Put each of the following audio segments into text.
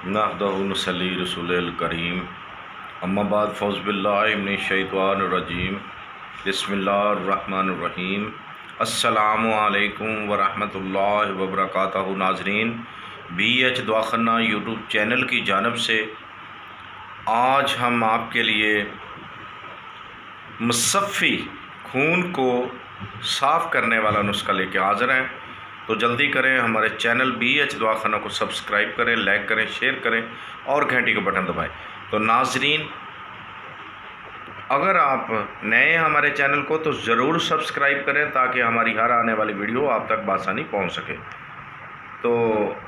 नहमदुहु व नसल्ली रसूलिल करीम अम्मा बाद फ़ौज़ बिल्लाहि मिनश शैतानिर रजीम बिस्मिल्लाहिर्रहमानिर्रहीम अस्सलामु अलैकुम व रहमतुल्लाहि व बरकातहू। नाज़रीन, BH दवाखाना यूट्यूब चैनल की जानिब से आज हम आपके लिए मुसफ़्फ़ी खून को साफ़ करने वाला नुस्खा लेके हाज़िर हैं। तो जल्दी करें, हमारे चैनल BH दवाखाना को सब्सक्राइब करें, लाइक करें, शेयर करें और घंटी का बटन दबाएं। तो नाज़रीन, अगर आप नए हैं हमारे चैनल को तो ज़रूर सब्सक्राइब करें ताकि हमारी हर आने वाली वीडियो आप तक बआसानी पहुंच सके। तो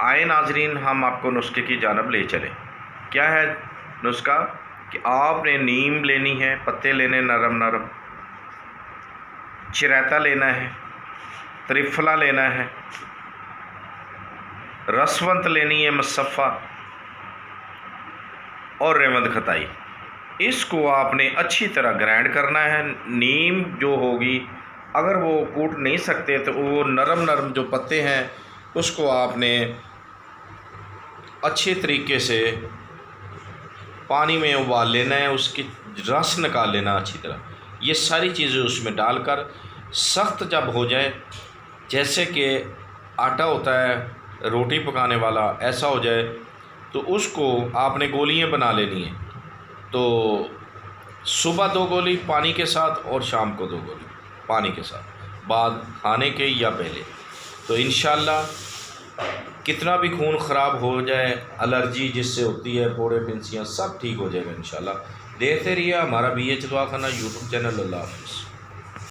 आए नाज़रीन, हम आपको नुस्खे की जानिब ले चलें। क्या है नुस्खा कि आपने नीम लेनी है, पत्ते लेने नरम नरम, चिरैता लेना है, त्रिफला लेना है, रसवंत लेनी है मुसफ़्फ़ा और रेवंद खताई। इसको आपने अच्छी तरह ग्राइंड करना है। नीम जो होगी, अगर वो कूट नहीं सकते तो वो नरम नरम जो पत्ते हैं उसको आपने अच्छे तरीके से पानी में उबाल लेना है, उसकी रस निकाल लेना अच्छी तरह। ये सारी चीज़ें उसमें डालकर सख्त जब हो जाए, जैसे कि आटा होता है रोटी पकाने वाला, ऐसा हो जाए तो उसको आपने गोलियां बना लेनी है। तो सुबह 2 गोली पानी के साथ और शाम को 2 गोली पानी के साथ, बाद खाने के या पहले। तो इंशाल्लाह कितना भी खून ख़राब हो जाए, एलर्जी जिससे होती है, फोड़े फिंसियाँ, सब ठीक हो जाएगा इंशाल्लाह। देखते रहिए हमारा BH दवाखाना यूट्यूब चैनल। अल्लाह हाफ़िज़।